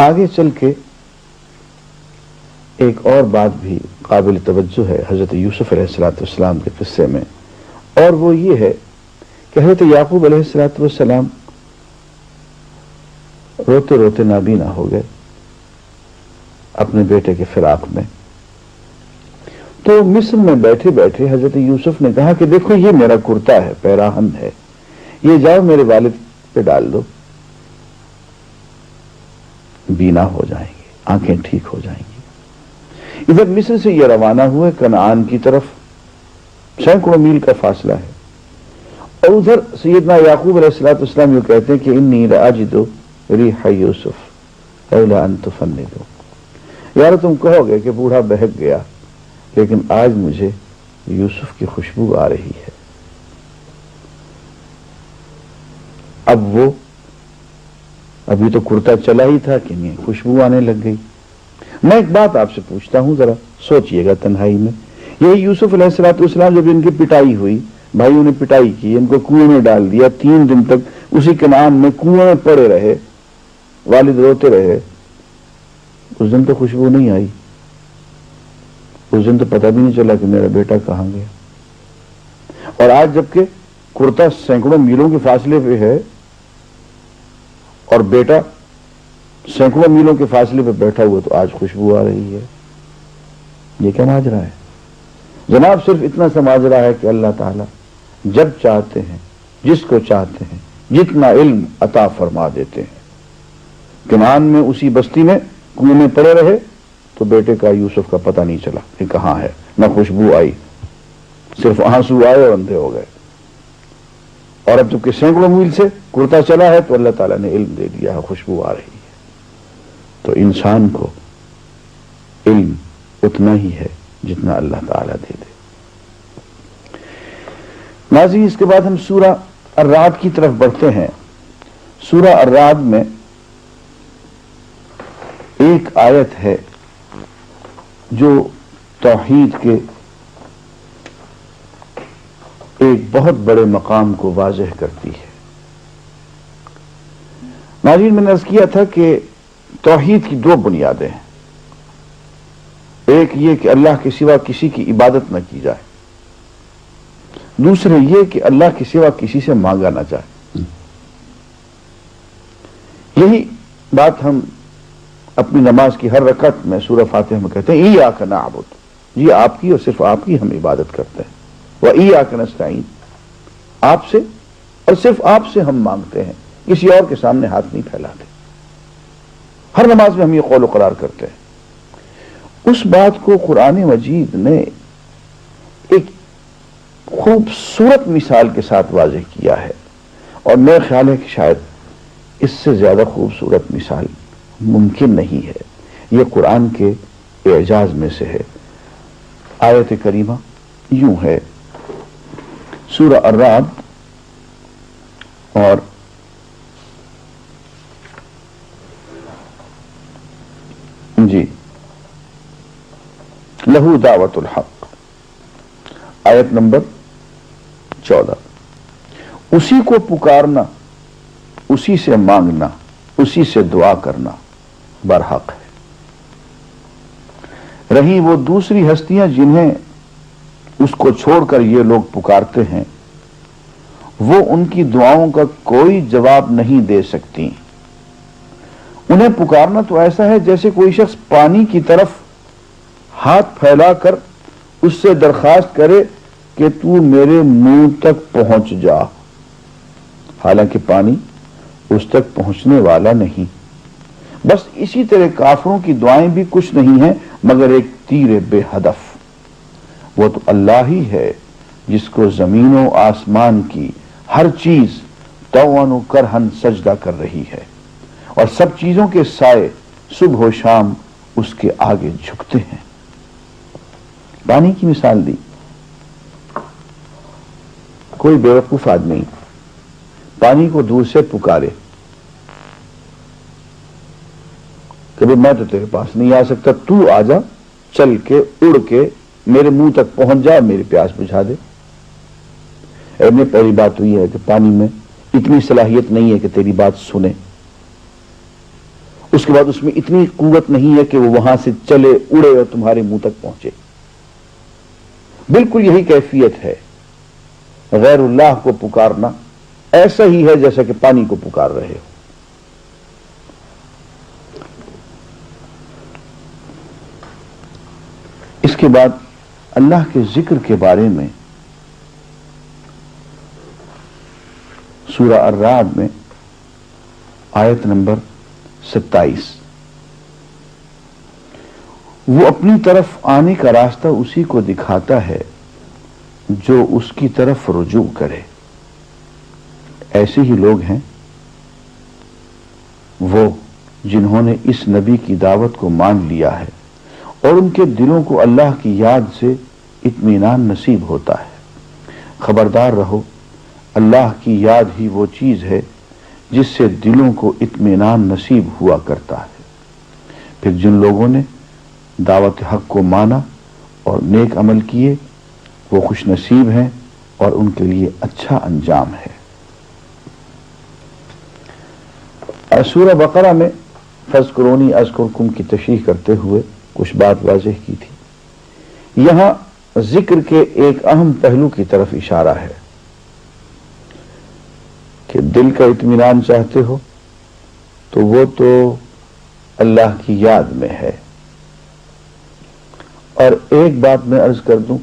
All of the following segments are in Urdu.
آگے چل کے ایک اور بات بھی قابل توجہ ہے حضرت یوسف علیہ السلام کے قصے میں، اور وہ یہ ہے کہ حضرت یعقوب علیہ السلام روتے روتے نابینا ہو گئے اپنے بیٹے کے فراق میں. تو مصر میں بیٹھے بیٹھے حضرت یوسف نے کہا کہ دیکھو یہ میرا کرتا ہے، پیراہن ہے، یہ جاؤ میرے والد پہ ڈال دو، بینا ہو جائیں گے، آنکھیں ٹھیک ہو جائیں گی. ادھر مصر سے یہ روانہ ہوئے کنعان کی طرف، سینکڑوں میل کا فاصلہ ہے، اور ادھر سیدنا یعقوب علیہ السلام یہ کہتے ہیں کہ انی لاجد ریح یوسف لولا ان تفندوا. یار تم کہو گے کہ بوڑھا بہک گیا، لیکن آج مجھے یوسف کی خوشبو آ رہی ہے. اب وہ ابھی تو کرتا چلا ہی تھا کہ نہیں، خوشبو آنے لگ گئی. میں ایک بات آپ سے پوچھتا ہوں، ذرا سوچئے گا تنہائی میں. یہی یوسف علیہ السلام جب ان کی پٹائی ہوئی، بھائیوں نے پٹائی کی، ان کو کنویں میں ڈال دیا، 3 دن تک اسی کنعان میں کنویں میں پڑے رہے، والد روتے رہے. اس دن تو خوشبو نہیں آئی، اس دن تو پتہ بھی نہیں چلا کہ میرا بیٹا کہاں گیا. اور آج جبکہ کرتا سینکڑوں میلوں کے فاصلے پہ ہے اور بیٹا سینکڑوں میلوں کے فاصلے پہ بیٹھا ہوا، تو آج خوشبو آ رہی ہے. یہ کیا ماجرا ہے جناب؟ صرف اتنا سا ماجرا ہے کہ اللہ تعالیٰ جب چاہتے ہیں جس کو چاہتے ہیں جتنا علم عطا فرما دیتے ہیں. کنعان میں اسی بستی میں کنویں میں پڑے رہے تو بیٹے کا یوسف کا پتہ نہیں چلا کہ کہاں ہے، نہ خوشبو آئی، صرف آنسو آئے اور اندھے ہو گئے. اور اب جبکہ سینکڑوں میل سے کرتا چلا ہے تو اللہ تعالیٰ نے علم دے دیا ہے، خوشبو آ رہی ہے. تو انسان کو علم اتنا ہی ہے جتنا اللہ تعالیٰ دے دے. ناظرین، اس کے بعد ہم سورہ الرعد کی طرف بڑھتے ہیں. سورہ الرعد میں ایک آیت ہے جو توحید کے ایک بہت بڑے مقام کو واضح کرتی ہے. ناظرین، میں نے عرض کیا تھا کہ توحید کی 2 بنیادیں ہیں. ایک یہ کہ اللہ کے سوا کسی کی عبادت نہ کی جائے، دوسرے یہ کہ اللہ کے سوا کسی سے مانگا نہ جائے. یہی بات ہم اپنی نماز کی ہر رکعت میں سورہ فاتحہ میں کہتے ہیں ایاک نعبد، جی آپ کی اور صرف آپ کی ہم عبادت کرتے ہیں، وایاک نستعین، آپ سے اور صرف آپ سے ہم مانگتے ہیں، کسی اور کے سامنے ہاتھ نہیں پھیلاتے. ہر نماز میں ہم یہ قول و قرار کرتے ہیں. اس بات کو قرآن مجید نے ایک خوبصورت مثال کے ساتھ واضح کیا ہے، اور میرا خیال ہے کہ شاید اس سے زیادہ خوبصورت مثال ممکن نہیں ہے. یہ قرآن کے اعجاز میں سے ہے. آیت کریمہ یوں ہے، سورہ الرعد اور جی لہو دعوت الحق، آیت نمبر 14. اسی کو پکارنا، اسی سے مانگنا، اسی سے دعا کرنا برحق ہے. رہی وہ دوسری ہستیاں جنہیں اس کو چھوڑ کر یہ لوگ پکارتے ہیں، وہ ان کی دعاؤں کا کوئی جواب نہیں دے سکتی. انہیں پکارنا تو ایسا ہے جیسے کوئی شخص پانی کی طرف ہاتھ پھیلا کر اس سے درخواست کرے کہ تو میرے منہ تک پہنچ جا، حالانکہ پانی اس تک پہنچنے والا نہیں. بس اسی طرح کافروں کی دعائیں بھی کچھ نہیں ہیں مگر ایک تیر بے ہدف. وہ تو اللہ ہی ہے جس کو زمین و آسمان کی ہر چیز طوعاً و کرہاً سجدہ کر رہی ہے، اور سب چیزوں کے سائے صبح و شام اس کے آگے جھکتے ہیں. پانی کی مثال دی. کوئی بیوقوف آدمی پانی کو دور سے پکارے کہ میں تو تیرے پاس نہیں آ سکتا، تو آ جا، چل کے اڑ کے میرے منہ تک پہنچ جا، میری پیاس بجھا دے. میں پہلی بات تو یہ ہے کہ پانی میں اتنی صلاحیت نہیں ہے کہ تیری بات سنے. اس کے بعد اس میں اتنی قوت نہیں ہے کہ وہ وہاں سے چلے اڑے اور تمہارے منہ تک پہنچے. بالکل یہی کیفیت ہے غیر اللہ کو پکارنا. ایسا ہی ہے جیسا کہ پانی کو پکار رہے ہو. اس کے بعد اللہ کے ذکر کے بارے میں سورہ الرعد میں آیت نمبر 27، وہ اپنی طرف آنے کا راستہ اسی کو دکھاتا ہے جو اس کی طرف رجوع کرے. ایسے ہی لوگ ہیں وہ جنہوں نے اس نبی کی دعوت کو مان لیا ہے اور ان کے دلوں کو اللہ کی یاد سے اطمینان نصیب ہوتا ہے. خبردار رہو، اللہ کی یاد ہی وہ چیز ہے جس سے دلوں کو اطمینان نصیب ہوا کرتا ہے. پھر جن لوگوں نے دعوت حق کو مانا اور نیک عمل کیے وہ خوش نصیب ہیں اور ان کے لیے اچھا انجام ہے. سورہ بقرہ میں فاذکرونی اذکرکم کی تشریح کرتے ہوئے کچھ بات واضح کی تھی. یہاں ذکر کے ایک اہم پہلو کی طرف اشارہ ہے کہ دل کا اطمینان چاہتے ہو تو وہ تو اللہ کی یاد میں ہے. اور ایک بات میں عرض کر دوں،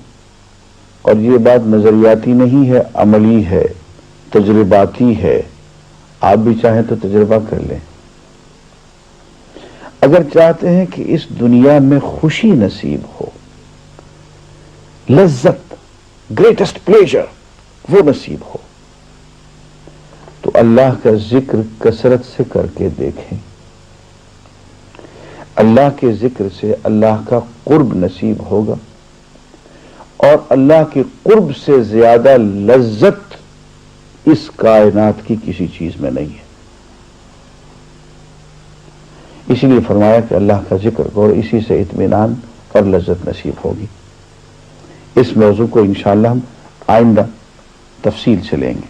اور یہ بات نظریاتی نہیں ہے، عملی ہے، تجرباتی ہے. آپ بھی چاہیں تو تجربہ کر لیں. اگر چاہتے ہیں کہ اس دنیا میں خوشی نصیب ہو، لذت، گریٹسٹ پلیجر وہ نصیب ہو، تو اللہ کا ذکر کثرت سے کر کے دیکھیں. اللہ کے ذکر سے اللہ کا قرب نصیب ہوگا، اور اللہ کے قرب سے زیادہ لذت اس کائنات کی کسی چیز میں نہیں ہے. اسی لیے فرمایا کہ اللہ کا ذکر کرو، اسی سے اطمینان اور لذت نصیب ہوگی. اس موضوع کو انشاءاللہ ہم آئندہ تفصیل سے لیں گے.